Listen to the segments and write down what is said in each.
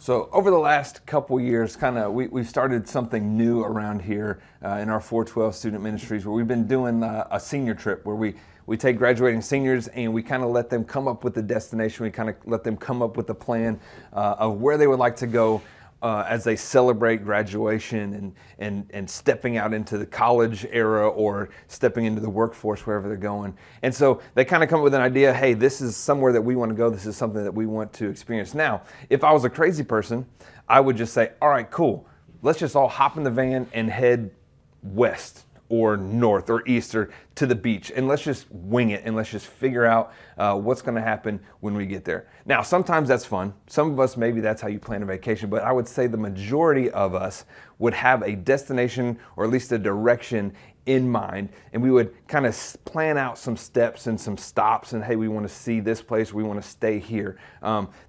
So over the last couple years, we've started something new around here in our 412 student ministries, where we've been doing a senior trip where we take graduating seniors and we kind of let them come up with a destination. We kind of let them come up with a plan of where they would like to go as they celebrate graduation and stepping out into the college era or stepping into the workforce, wherever they're going. And so they kind of come up with an idea, hey, this is somewhere that we want to go. This is something that we want to experience. Now, if I was a crazy person, I would just say, all right, cool. Let's just all hop in the van and head west or north or east or to the beach, and let's just wing it and let's just figure out what's going to happen when we get there. Now, sometimes that's fun. Some of us, maybe that's how you plan a vacation, but I would say the majority of us would have a destination or at least a direction in mind, and we would kind of plan out some steps and some stops, and hey, we want to see this place, we want to stay here.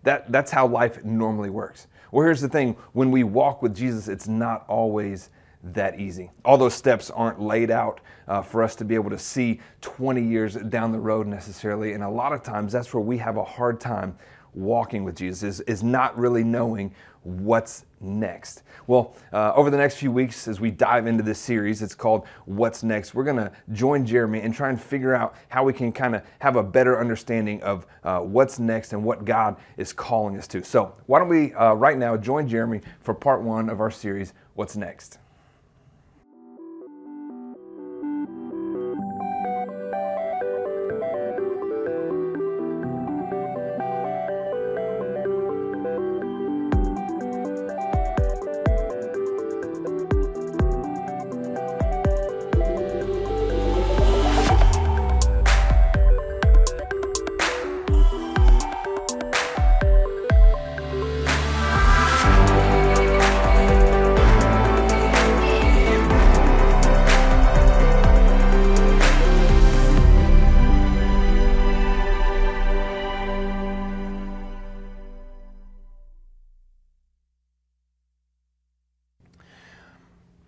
That's how life normally works. Well, here's the thing. When we walk with Jesus, it's not always that easy. All those steps aren't laid out for us to be able to see 20 years down the road necessarily. And a lot of times that's where we have a hard time walking with Jesus, is not really knowing what's next. Well, over the next few weeks, as we dive into this series, it's called What's Next, we're going to join Jeremy and try and figure out how we can kind of have a better understanding of what's next and what God is calling us to. So why don't we right now join Jeremy for part one of our series, What's Next?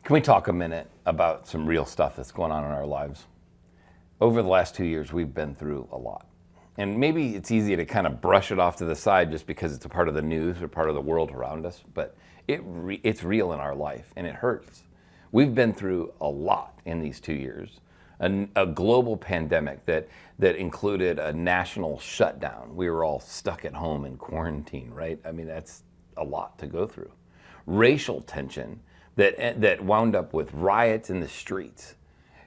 Can we talk a minute about some real stuff that's going on in our lives? Over the last 2 years, we've been through a lot. And maybe it's easy to kind of brush it off to the side just because it's a part of the news or part of the world around us, but it's real in our life and it hurts. We've been through a lot in these 2 years. A global pandemic that included a national shutdown. We were all stuck at home in quarantine, right? I mean, that's a lot to go through. Racial tension that wound up with riots in the streets.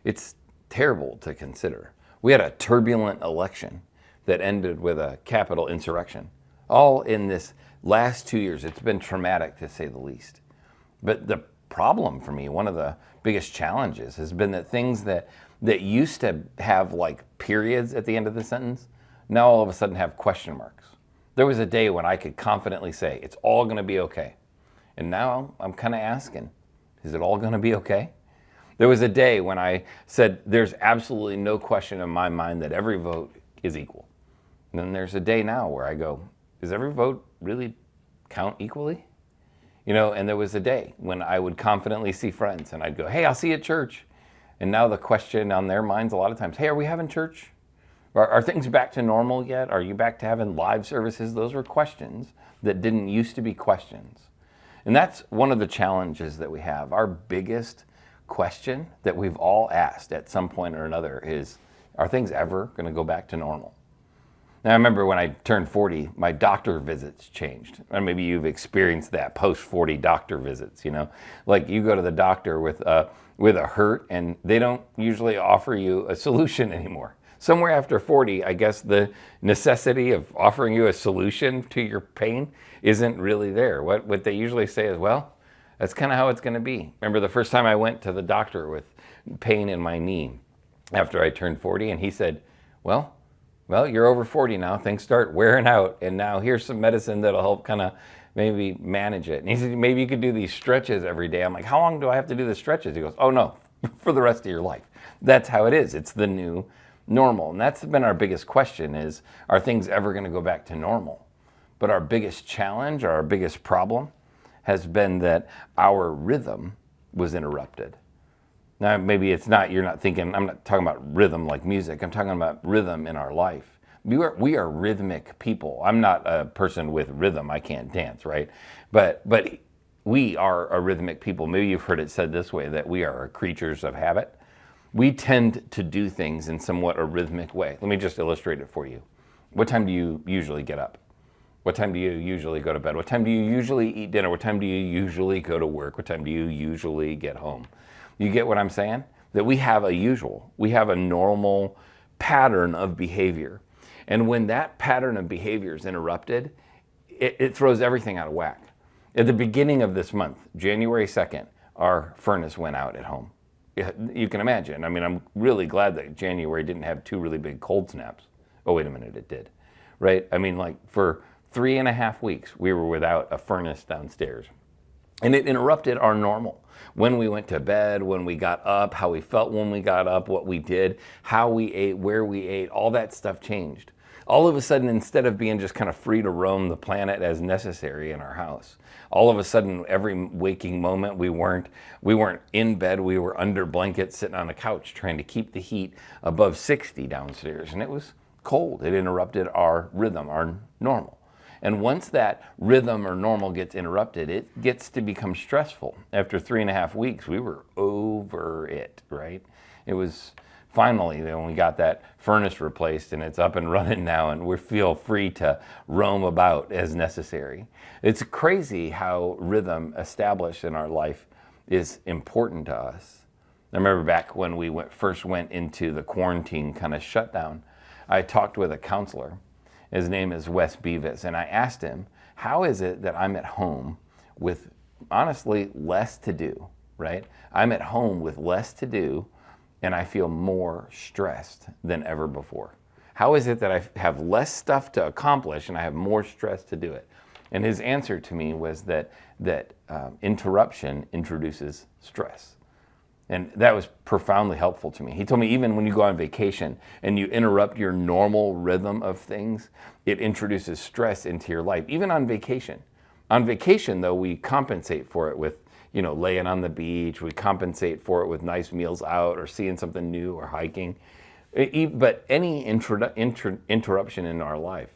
It's terrible to consider. We had a turbulent election that ended with a Capitol insurrection. All in this last 2 years. It's been traumatic, to say the least. But the problem for me, one of the biggest challenges, has been that things that used to have like periods at the end of the sentence, now all of a sudden have question marks. There was a day when I could confidently say, it's all going to be okay. And now I'm kind of asking, is it all going to be okay? There was a day when I said, there's absolutely no question in my mind that every vote is equal. And then there's a day now where I go, does every vote really count equally? You know, and there was a day when I would confidently see friends and I'd go, hey, I'll see you at church. And now the question on their minds a lot of times, hey, are we having church? Are things back to normal yet? Are you back to having live services? Those were questions that didn't used to be questions. And that's one of the challenges that we have. Our biggest question that we've all asked at some point or another is, are things ever going to go back to normal? Now, I remember when I turned 40, my doctor visits changed. And maybe you've experienced that post-40 doctor visits, you know? Like you go to the doctor with a hurt and they don't usually offer you a solution anymore. Somewhere after 40, I guess the necessity of offering you a solution to your pain isn't really there. What they usually say is, well, that's kind of how it's going to be. Remember the first time I went to the doctor with pain in my knee after I turned 40, and he said, well, you're over 40 now. Things start wearing out, and now here's some medicine that'll help kind of maybe manage it. And he said, maybe you could do these stretches every day. I'm like, how long do I have to do the stretches? He goes, oh no, for the rest of your life. That's how it is. It's the new normal. And that's been our biggest question is, are things ever going to go back to normal? But our biggest challenge, or our biggest problem, has been that our rhythm was interrupted. Now, maybe it's not, you're not thinking, I'm not talking about rhythm like music. I'm talking about rhythm in our life. We are rhythmic people. I'm not a person with rhythm. I can't dance, right? But we are a rhythmic people. Maybe you've heard it said this way, that we are creatures of habit. We tend to do things in somewhat a rhythmic way. Let me just illustrate it for you. What time do you usually get up? What time do you usually go to bed? What time do you usually eat dinner? What time do you usually go to work? What time do you usually get home? You get what I'm saying? That we have a normal pattern of behavior. And when that pattern of behavior is interrupted, it throws everything out of whack. At the beginning of this month, January 2nd, our furnace went out at home. You can imagine. I mean, I'm really glad that January didn't have 2 really big cold snaps. Oh, wait a minute, it did, right? I mean, like for 3.5 weeks, we were without a furnace downstairs. And it interrupted our normal. When we went to bed, when we got up, how we felt when we got up, what we did, how we ate, where we ate, all that stuff changed. All of a sudden, instead of being just kind of free to roam the planet as necessary in our house, all of a sudden, every waking moment, we weren't in bed, we were under blankets sitting on a couch trying to keep the heat above 60 downstairs. And it was cold. It interrupted our rhythm, our normal. And once that rhythm or normal gets interrupted, it gets to become stressful. After 3.5 weeks, we were over it, right? It was finally when we got that furnace replaced and it's up and running now and we feel free to roam about as necessary. It's crazy how rhythm established in our life is important to us. I remember back when we first went into the quarantine kind of shutdown, I talked with a counselor. His name is Wes Beavis, and I asked him, how is it that I'm at home with, honestly, less to do, right? I'm at home with less to do, and I feel more stressed than ever before. How is it that I have less stuff to accomplish and I have more stress to do it? And his answer to me was that interruption introduces stress. And that was profoundly helpful to me. He told me even when you go on vacation and you interrupt your normal rhythm of things, it introduces stress into your life, even on vacation. On vacation, though, we compensate for it with, laying on the beach. We compensate for it with nice meals out or seeing something new or hiking. But any interruption in our life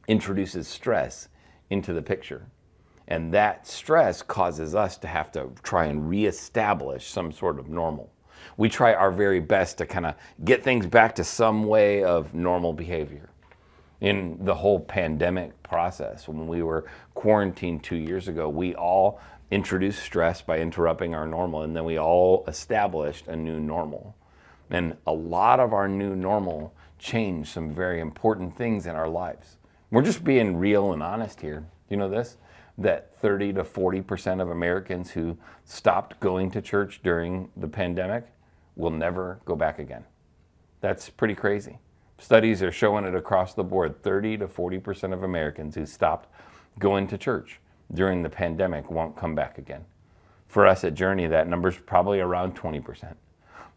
introduces stress into the picture. And that stress causes us to have to try and reestablish some sort of normal. We try our very best to kind of get things back to some way of normal behavior. In the whole pandemic process, when we were quarantined 2 years ago, we all introduced stress by interrupting our normal, and then we all established a new normal. And a lot of our new normal changed some very important things in our lives. We're just being real and honest here. You know this? That 30 to 40% of Americans who stopped going to church during the pandemic will never go back again. That's pretty crazy. Studies are showing it across the board. 30 to 40% of Americans who stopped going to church during the pandemic won't come back again. For us at Journey, that number's probably around 20%.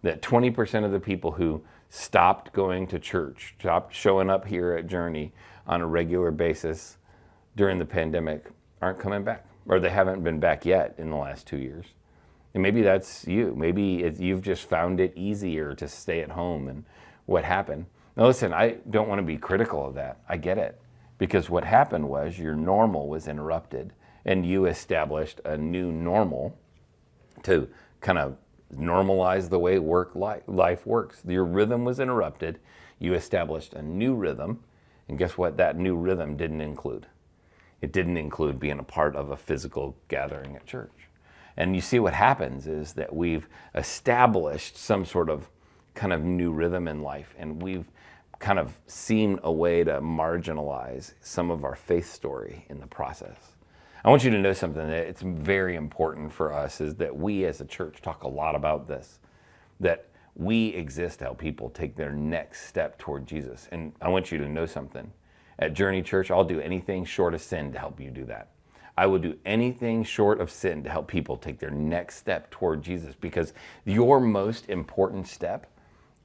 That 20% of the people who stopped going to church, stopped showing up here at Journey on a regular basis during the pandemic aren't coming back, or they haven't been back yet in the last 2 years. And maybe that's you. Maybe you've just found it easier to stay at home and what happened. Now listen, I don't want to be critical of that. I get it. Because what happened was your normal was interrupted and you established a new normal to kind of normalize the way life works. Your rhythm was interrupted. You established a new rhythm. And guess what? That new rhythm didn't include. It didn't include being a part of a physical gathering at church. And you see what happens is that we've established some sort of kind of new rhythm in life, and we've kind of seen a way to marginalize some of our faith story in the process. I want you to know something that it's very important for us is that we as a church talk a lot about this, that we exist to help people take their next step toward Jesus. And I want you to know something. At Journey Church, I'll do anything short of sin to help you do that. I will do anything short of sin to help people take their next step toward Jesus, because your most important step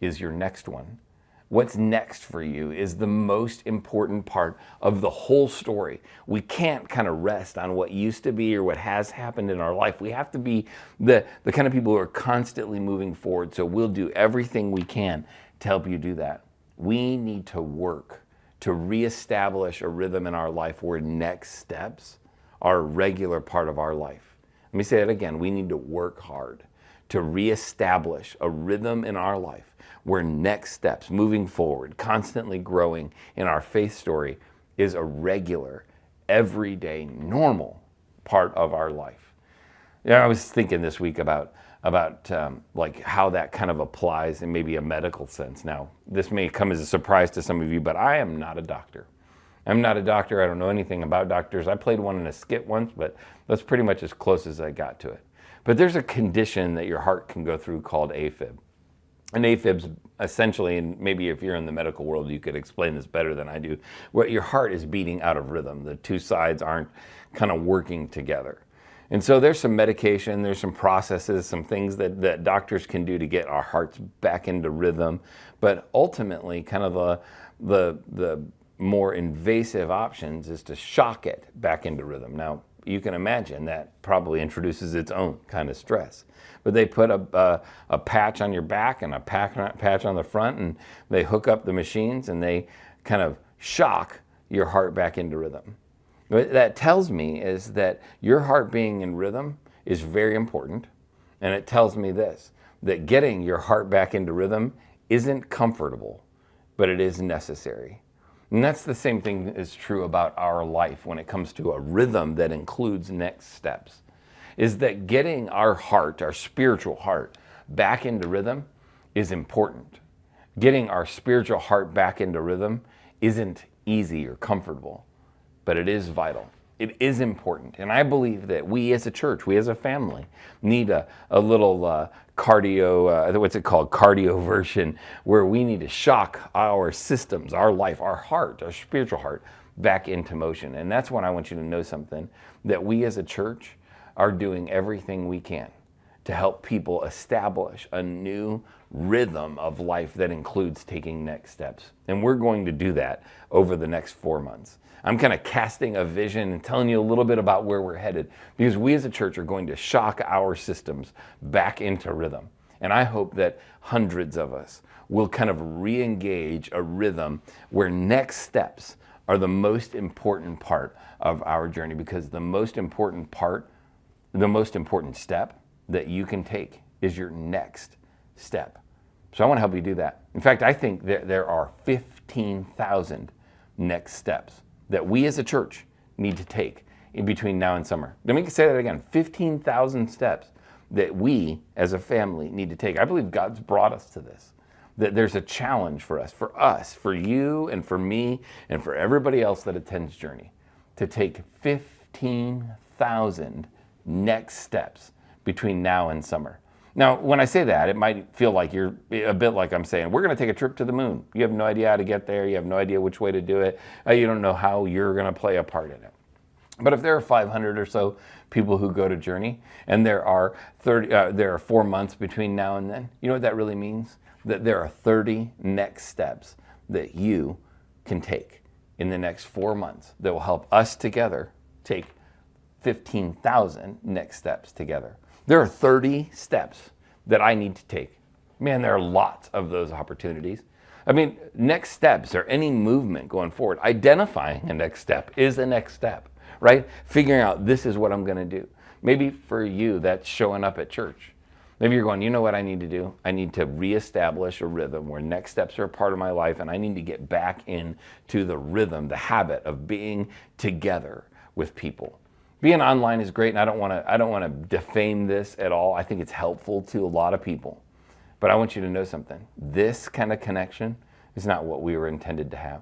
is your next one. What's next for you is the most important part of the whole story. We can't kind of rest on what used to be or what has happened in our life. We have to be the kind of people who are constantly moving forward. So we'll do everything we can to help you do that. We need to work to reestablish a rhythm in our life where next steps are a regular part of our life. Let me say that again. We need to work hard to reestablish a rhythm in our life where next steps, moving forward, constantly growing in our faith story, is a regular, everyday, normal part of our life. Yeah, I was thinking this week about like how that kind of applies in maybe a medical sense. Now, this may come as a surprise to some of you, but I am not a doctor. I'm not a doctor. I don't know anything about doctors. I played one in a skit once, but that's pretty much as close as I got to it. But there's a condition that your heart can go through called AFib. And AFib's essentially, and maybe if you're in the medical world, you could explain this better than I do, where your heart is beating out of rhythm. The two sides aren't kind of working together. And so there's some medication, there's some processes, some things that doctors can do to get our hearts back into rhythm. But ultimately, kind of the more invasive options is to shock it back into rhythm. Now, you can imagine that probably introduces its own kind of stress. But they put a patch on your back and a patch on the front, and they hook up the machines and they kind of shock your heart back into rhythm. What that tells me is that your heart being in rhythm is very important. And it tells me this, that getting your heart back into rhythm isn't comfortable, but it is necessary. And that's the same thing that is true about our life when it comes to a rhythm that includes next steps, is that getting our heart, our spiritual heart, back into rhythm is important. Getting our spiritual heart back into rhythm isn't easy or comfortable, but it is vital. It is important. And I believe that we as a church, we as a family, need a little cardio, what's it called? Cardio version, where we need to shock our systems, our life, our heart, our spiritual heart, back into motion. And that's when I want you to know something, that we as a church are doing everything we can to help people establish a new rhythm of life that includes taking next steps. And we're going to do that over the next 4 months. I'm kind of casting a vision and telling you a little bit about where we're headed, because we as a church are going to shock our systems back into rhythm. And I hope that hundreds of us will kind of re-engage a rhythm where next steps are the most important part of our journey, because the most important step that you can take is your next step. So I want to help you do that. In fact, I think that there are 15,000 next steps that we as a church need to take in between now and summer. Let me say that again, 15,000 steps that we as a family need to take. I believe God's brought us to this, that there's a challenge for us, for you and for me and for everybody else that attends Journey, to take 15,000 next steps between now and summer. Now, when I say that, it might feel like you're a bit like I'm saying, we're going to take a trip to the moon. You have no idea how to get there. You have no idea which way to do it. You don't know how you're going to play a part in it. But if there are 500 or so people who go to Journey, and there are 4 months between now and then, you know what that really means? That there are 30 next steps that you can take in the next 4 months that will help us together take 15,000 next steps together. There are 30 steps that I need to take. Man, there are lots of those opportunities. I mean, next steps or any movement going forward, identifying a next step is a next step, right? Figuring out this is what I'm going to do. Maybe for you, that's showing up at church. Maybe you're going, you know what I need to do? I need to reestablish a rhythm where next steps are a part of my life, and I need to get back into the rhythm, the habit of being together with people. Being online is great, and I don't want to defame this at all. I think it's helpful to a lot of people. But I want you to know something. This kind of connection is not what we were intended to have.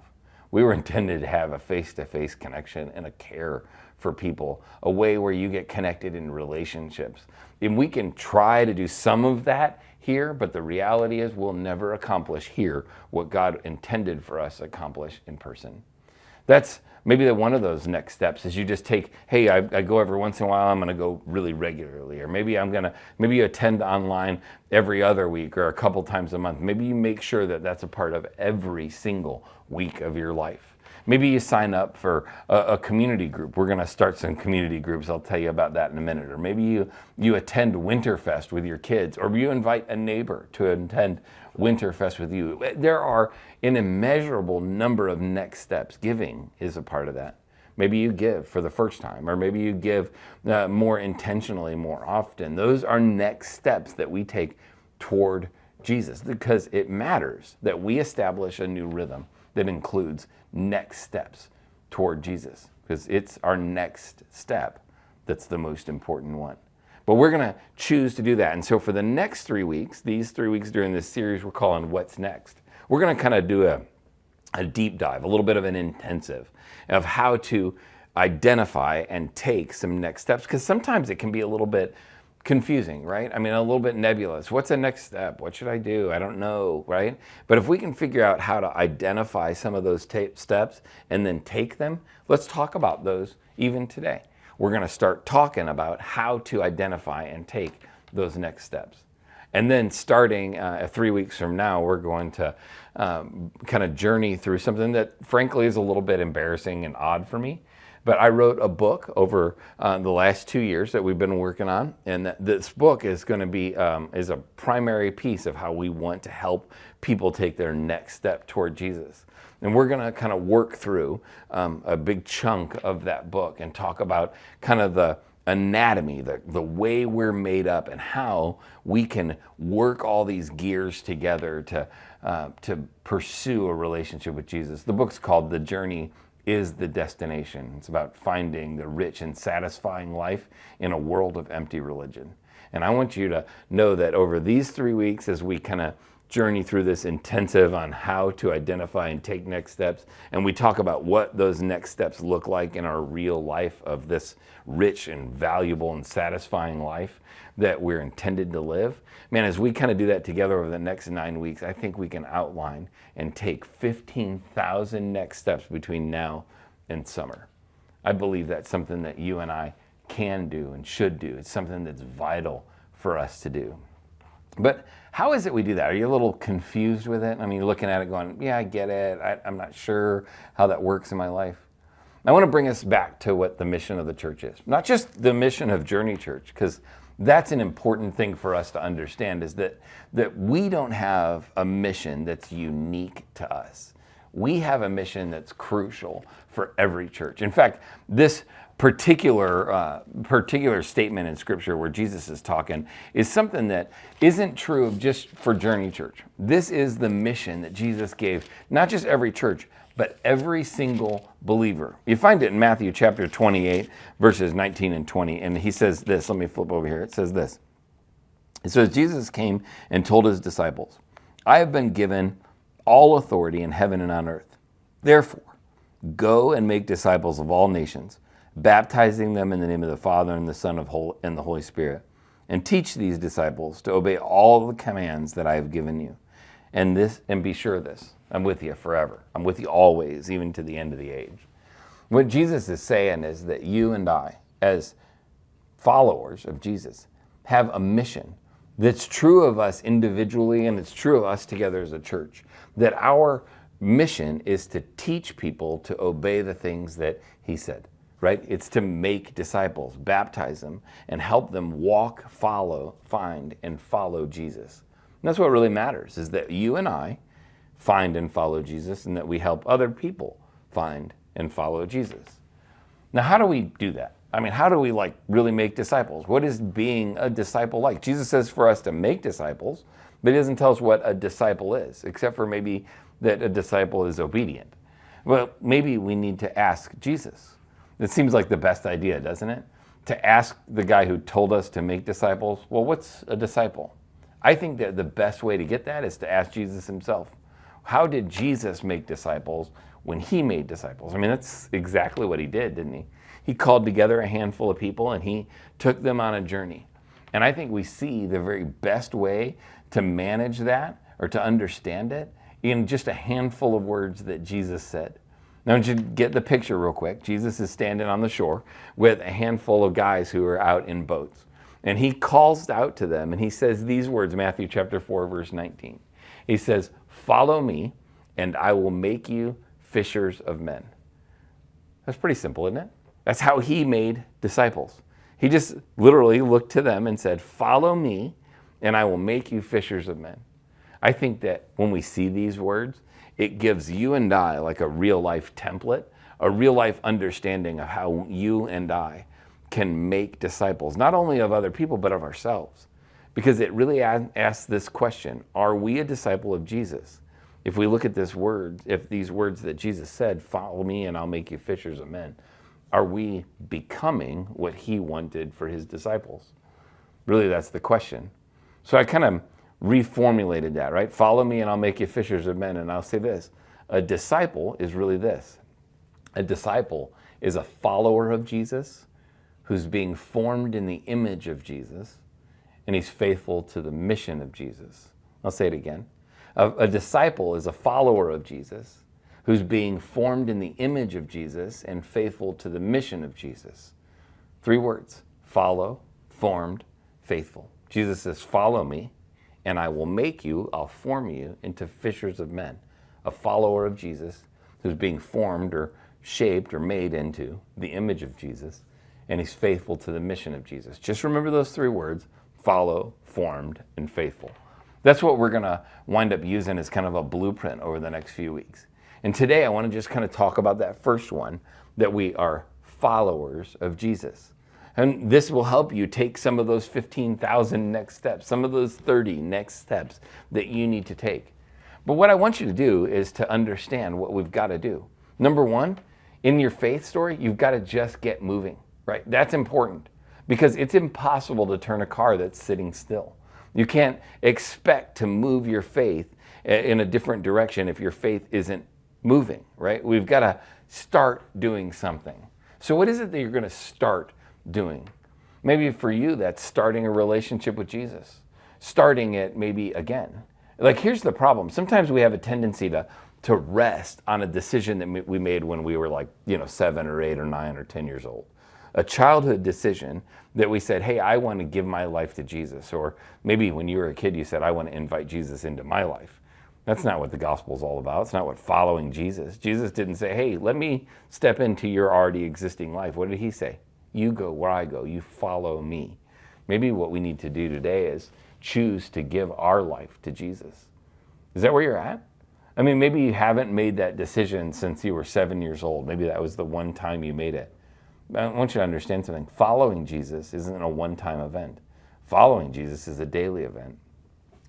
We were intended to have a face-to-face connection and a care for people, a way where you get connected in relationships. And we can try to do some of that here, but the reality is we'll never accomplish here what God intended for us to accomplish in person. That's maybe one of those next steps is you just take, hey, I go every once in a while, I'm going to go really regularly. Or maybe you attend online every other week or a couple times a month. Maybe you make sure that that's a part of every single week of your life. Maybe you sign up for a community group. We're going to start some community groups. I'll tell you about that in a minute. Or maybe you attend Winterfest with your kids, or you invite a neighbor to attend Winterfest with you. There are an immeasurable number of next steps. Giving is a part of that. Maybe you give for the first time, or maybe you give more intentionally, more often. Those are next steps that we take toward Jesus, because it matters that we establish a new rhythm that includes next steps toward Jesus, because it's our next step that's the most important one. But we're going to choose to do that. And so for the next 3 weeks, these 3 weeks during this series we're calling What's Next, we're going to kind of do a deep dive, a little bit of an intensive of how to identify and take some next steps, because sometimes it can be a little bit confusing, right? I mean, a little bit nebulous. What's the next step? What should I do? I don't know, right? But if we can figure out how to identify some of those steps and then take them, let's talk about those even today. We're going to start talking about how to identify and take those next steps. And then starting 3 weeks from now, we're going to kind of journey through something that frankly is a little bit embarrassing and odd for me. But I wrote a book over the last 2 years that we've been working on, and this book is going to be is a primary piece of how we want to help people take their next step toward Jesus. And we're going to kind of work through a big chunk of that book and talk about kind of the anatomy, the way we're made up, and how we can work all these gears together to pursue a relationship with Jesus. The book's called The Journey is the Destination. It's about finding the rich and satisfying life in a world of empty religion. And I want you to know that over these 3 weeks, as we kind of journey through this intensive on how to identify and take next steps, and we talk about what those next steps look like in our real life of this rich and valuable and satisfying life that we're intended to live. Man, as we kind of do that together over the next 9 weeks, I think we can outline and take 15,000 next steps between now and summer. I believe that's something that you and I can do and should do. It's something that's vital for us to do. But how is it we do that? Are you a little confused with it? I mean, you're looking at it going, yeah, I get it. I'm not sure how that works in my life. I want to bring us back to what the mission of the church is. Not just the mission of Journey Church, because that's an important thing for us to understand, is that we don't have a mission that's unique to us. We have a mission that's crucial for every church. In fact, this particular statement in Scripture where Jesus is talking is something that isn't true of just for Journey Church. This is the mission that Jesus gave, not just every church, but every single believer. You find it in Matthew chapter 28, verses 19 and 20, and he says this. Let me flip over here. It says this. It says, Jesus came and told his disciples, I have been given all authority in heaven and on earth. Therefore, go and make disciples of all nations, baptizing them in the name of the Father and the Son and the Holy Spirit, and teach these disciples to obey all the commands that I have given you. And be sure of this, I'm with you forever. I'm with you always, even to the end of the age. What Jesus is saying is that you and I, as followers of Jesus, have a mission that's true of us individually, and it's true of us together as a church. That our mission is to teach people to obey the things that he said, right? It's to make disciples, baptize them, and help them walk, find, and follow Jesus. And that's what really matters, is that you and I find and follow Jesus, and that we help other people find and follow Jesus. Now, how do we do that? I mean, how do we really make disciples? What is being a disciple like? Jesus says for us to make disciples, but he doesn't tell us what a disciple is, except for maybe that a disciple is obedient. Well, maybe we need to ask Jesus. It seems like the best idea, doesn't it? To ask the guy who told us to make disciples, well, what's a disciple? I think that the best way to get that is to ask Jesus himself. How did Jesus make disciples when he made disciples? I mean, that's exactly what he did, didn't he? He called together a handful of people and he took them on a journey. And I think we see the very best way to manage that or to understand it in just a handful of words that Jesus said. Now, I want you to get the picture real quick. Jesus is standing on the shore with a handful of guys who are out in boats. And he calls out to them and he says these words, Matthew chapter 4, verse 19. He says, follow me and I will make you fishers of men. That's pretty simple, isn't it? That's how he made disciples. He just literally looked to them and said, follow me and I will make you fishers of men. I think that when we see these words, it gives you and I like a real life template, a real life understanding of how you and I can make disciples, not only of other people, but of ourselves. Because it really asks this question, are we a disciple of Jesus? If we look at this word, if these words that Jesus said, follow me and I'll make you fishers of men, are we becoming what he wanted for his disciples? Really, that's the question. So I kind of reformulated that, right? Follow me and I'll make you fishers of men. And I'll say this, a disciple is really this. A disciple is a follower of Jesus who's being formed in the image of Jesus, and he's faithful to the mission of Jesus. I'll say it again. A disciple is a follower of Jesus who's being formed in the image of Jesus and faithful to the mission of Jesus. 3 words, follow, formed, faithful. Jesus says, follow me, and I will make you, I'll form you into fishers of men. A follower of Jesus who's being formed or shaped or made into the image of Jesus, and he's faithful to the mission of Jesus. Just remember those 3 words, follow, formed, and faithful. That's what we're going to wind up using as kind of a blueprint over the next few weeks. And today I want to just kind of talk about that first one, that we are followers of Jesus. And this will help you take some of those 15,000 next steps, some of those 30 next steps that you need to take. But what I want you to do is to understand what we've got to do. Number 1, in your faith story, you've got to just get moving, right? That's important because it's impossible to turn a car that's sitting still. You can't expect to move your faith in a different direction if your faith isn't moving, right? We've got to start doing something. So what is it that you're going to start doing? Maybe for you, that's starting a relationship with Jesus. Starting it maybe again. Like, here's the problem. Sometimes we have a tendency to rest on a decision that we made when we were like, 7 or 8 or 9 or 10 years old. A childhood decision that we said, hey, I want to give my life to Jesus. Or maybe when you were a kid, you said, I want to invite Jesus into my life. That's not what the gospel is all about. It's not what following Jesus. Jesus didn't say, hey, let me step into your already existing life. What did he say? You go where I go. You follow me. Maybe what we need to do today is choose to give our life to Jesus. Is that where you're at? I mean, maybe you haven't made that decision since you were 7 years old. Maybe that was the one time you made it. I want you to understand something. Following Jesus isn't a one-time event. Following Jesus is a daily event.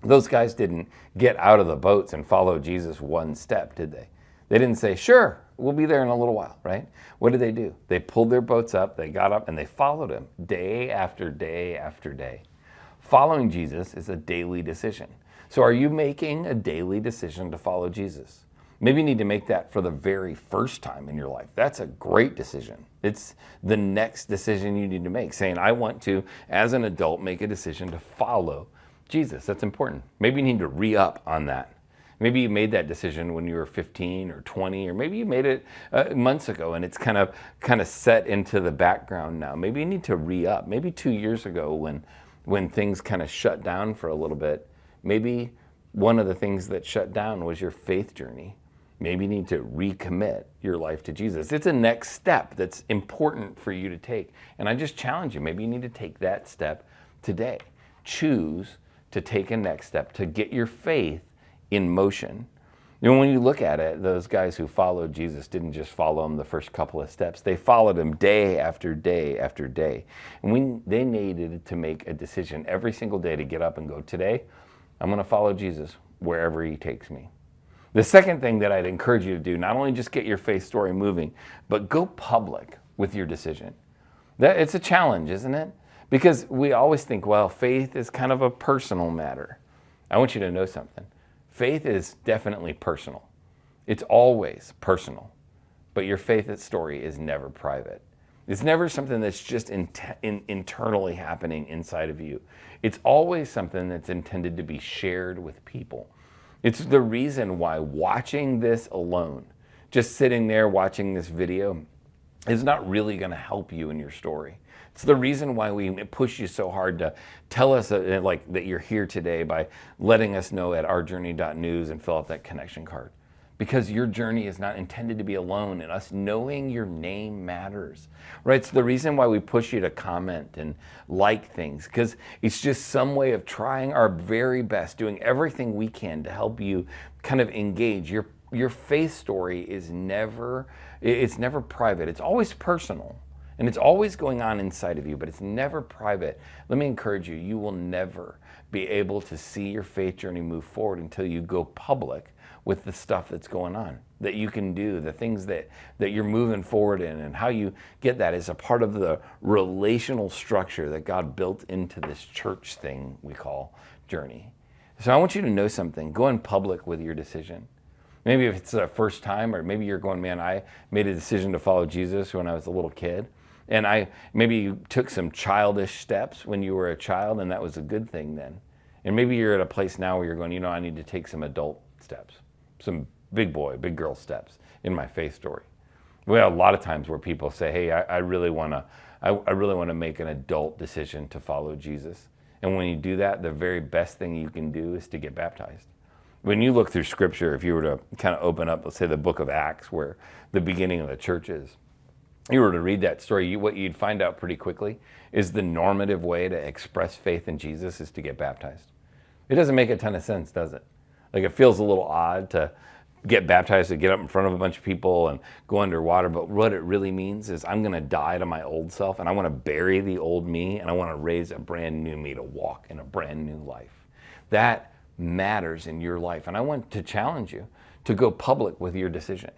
Those guys didn't get out of the boats and follow Jesus one step, did they? They didn't say, sure, we'll be there in a little while, right? What did they do? They pulled their boats up, they got up, and they followed him day after day after day. Following Jesus is a daily decision. So are you making a daily decision to follow Jesus? Maybe you need to make that for the very first time in your life. That's a great decision. It's the next decision you need to make, saying, I want to, as an adult, make a decision to follow Jesus. That's important. Maybe you need to re-up on that. Maybe you made that decision when you were 15 or 20, or maybe you made it months ago and it's kind of set into the background now. Maybe you need to re-up. Maybe 2 years ago when things kind of shut down for a little bit, maybe one of the things that shut down was your faith journey. Maybe you need to recommit your life to Jesus. It's a next step that's important for you to take. And I just challenge you, maybe you need to take that step today. Choose to take a next step, to get your faith in motion. When you look at it, those guys who followed Jesus didn't just follow him the first couple of steps. They followed him day after day after day. And they needed to make a decision every single day to get up and go, today, I'm going to follow Jesus wherever he takes me. The second thing that I'd encourage you to do, not only just get your faith story moving, but go public with your decision. It's a challenge, isn't it? Because we always think, well, faith is kind of a personal matter. I want you to know something. Faith is definitely personal. It's always personal. But your faith story is never private. It's never something that's just internally happening inside of you. It's always something that's intended to be shared with people. It's the reason why watching this alone, just sitting there watching this video, is not really going to help you in your story. It's the reason why we push you so hard to tell us that you're here today by letting us know at ourjourney.news and fill out that connection card. because your journey is not intended to be alone, and us knowing your name matters, right? It's the reason why we push you to comment and like things, because it's just some way of trying our very best, doing everything we can to help you kind of engage. Your faith story is never private. It's always personal, and it's always going on inside of you, but it's never private. Let me encourage you, you will never be able to see your faith journey move forward until you go public with the stuff that's going on, that you can do, the things that you're moving forward in, and how you get that is a part of the relational structure that God built into this church thing we call Journey. So I want you to know something. Go in public with your decision. Maybe if it's the first time, or maybe you're going, man, I made a decision to follow Jesus when I was a little kid. And maybe you took some childish steps when you were a child, and that was a good thing then. And maybe you're at a place now where you're going, I need to take some adult steps, some big boy, big girl steps in my faith story. We have a lot of times where people say, hey, I really want to make an adult decision to follow Jesus. And when you do that, the very best thing you can do is to get baptized. When you look through Scripture, if you were to kind of open up, let's say, the book of Acts, where the beginning of the church is, you were to read that story, what you'd find out pretty quickly is the normative way to express faith in Jesus is to get baptized. It doesn't make a ton of sense, does it? Like, it feels a little odd to get baptized, to get up in front of a bunch of people and go underwater, but what it really means is I'm going to die to my old self, and I want to bury the old me, and I want to raise a brand new me to walk in a brand new life. That matters in your life, and I want to challenge you to go public with your decision.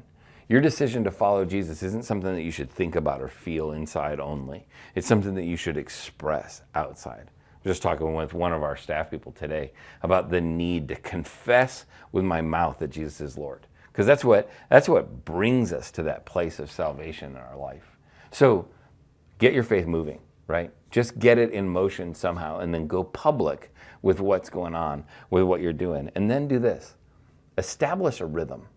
Your decision to follow Jesus isn't something that you should think about or feel inside only. It's something that you should express outside. Just talking with one of our staff people today about the need to confess with my mouth that Jesus is Lord, because that's what brings us to that place of salvation in our life. So get your faith moving, right? Just get it in motion somehow, and then go public with what's going on, with what you're doing. And then do this. Establish a rhythm.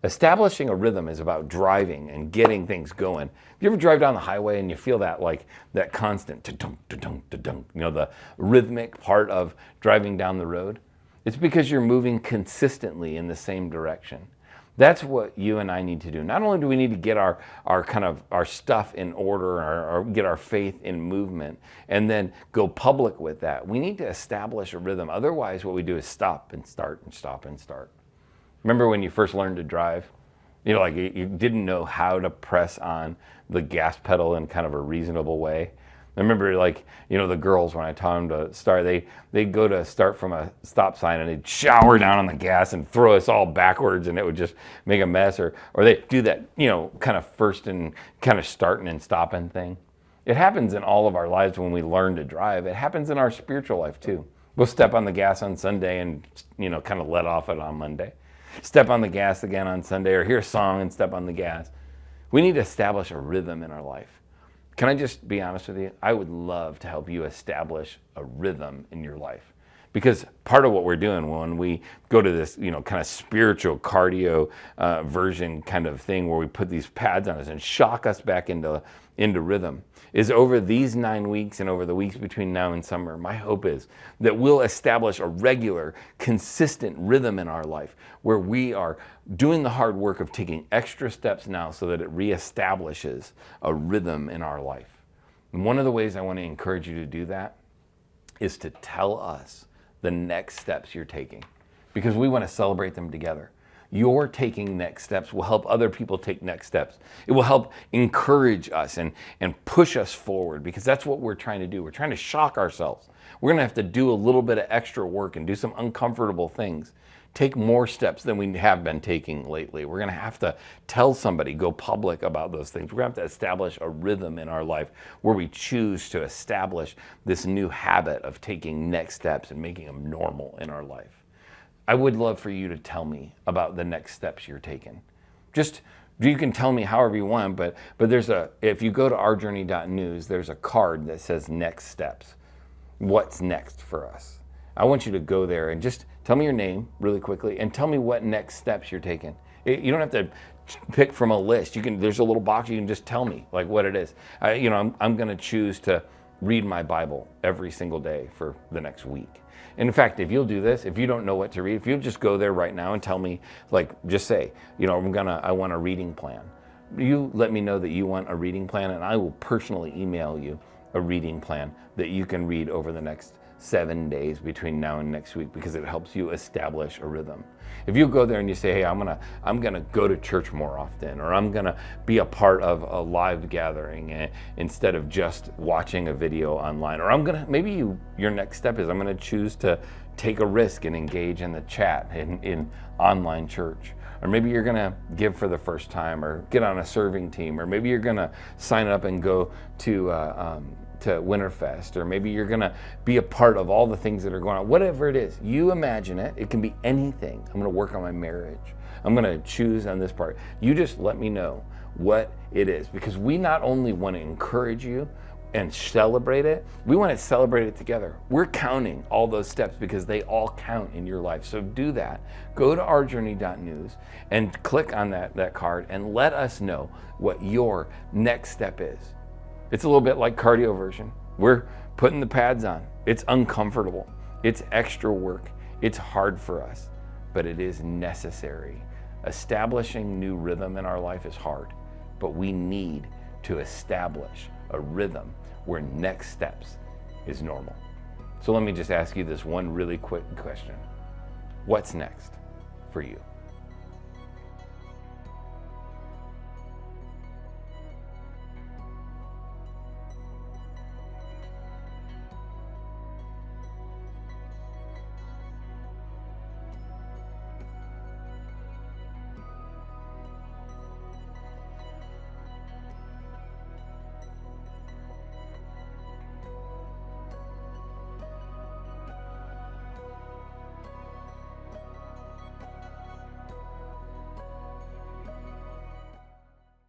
Establishing a rhythm is about driving and getting things going. You ever drive down the highway and you feel that, like, that constant ta-dunk, ta-dunk, ta-dunk, the rhythmic part of driving down the road? It's because you're moving consistently in the same direction. That's what you and I need to do. Not only do we need to get our stuff in order, or get our faith in movement, and then go public with that, we need to establish a rhythm. Otherwise, what we do is stop and start and stop and start. Remember when you first learned to drive? Like, you didn't know how to press on the gas pedal in kind of a reasonable way. I remember, the girls, when I taught them to start, they'd go to start from a stop sign and they'd shower down on the gas and throw us all backwards, and it would just make a mess. Or they'd do that, kind of first and kind of starting and stopping thing. It happens in all of our lives when we learn to drive. It happens in our spiritual life too. We'll step on the gas on Sunday and, kind of let off it on Monday. Step on the gas again on Sunday, or hear a song and step on the gas. We need to establish a rhythm in our life. Can I just be honest with you? I would love to help you establish a rhythm in your life. Because part of what we're doing when we go to this, kind of spiritual cardio version kind of thing, where we put these pads on us and shock us back into rhythm, is over these 9 weeks and over the weeks between now and summer, my hope is that we'll establish a regular, consistent rhythm in our life where we are doing the hard work of taking extra steps now so that it reestablishes a rhythm in our life. And one of the ways I want to encourage you to do that is to tell us the next steps you're taking, because we want to celebrate them together. Your taking next steps will help other people take next steps. It will help encourage us and push us forward, because that's what we're trying to do. We're trying to shock ourselves. We're going to have to do a little bit of extra work and do some uncomfortable things. Take more steps than we have been taking lately. We're going to have to tell somebody, go public about those things. We're going to have to establish a rhythm in our life where we choose to establish this new habit of taking next steps and making them normal in our life. I would love for you to tell me about the next steps you're taking. Just, you can tell me however you want, but if you go to ourjourney.news, there's a card that says next steps. What's next for us? I want you to go there and just tell me your name really quickly and tell me what next steps you're taking. You don't have to pick from a list. There's a little box, you can just tell me like what it is. I'm going to choose to read my Bible every single day for the next week. And in fact, if you'll do this, if you don't know what to read, if you'll just go there right now and tell me, like, just say, I want a reading plan. You let me know that you want a reading plan, and I will personally email you a reading plan that you can read over the next 7 days between now and next week, because it helps you establish a rhythm. If you go there and you say, hey, I'm gonna go to church more often, or I'm gonna be a part of a live gathering instead of just watching a video online, or your next step is I'm gonna choose to take a risk and engage in the chat in online church. Or maybe you're gonna give for the first time, or get on a serving team, or maybe you're gonna sign up and go to Winterfest, or maybe you're gonna be a part of all the things that are going on. Whatever it is, you imagine it. It can be anything. I'm gonna work on my marriage. I'm gonna choose on this part. You just let me know what it is, because we not only want to encourage you and celebrate it, we want to celebrate it together. We're counting all those steps because they all count in your life. So do that. Go to ourjourney.news and click on that card and let us know what your next step is. It's a little bit like cardio version. We're putting the pads on. It's uncomfortable. It's extra work. It's hard for us, but it is necessary. Establishing new rhythm in our life is hard, but we need to establish a rhythm where next steps is normal. So let me just ask you this one really quick question. What's next for you?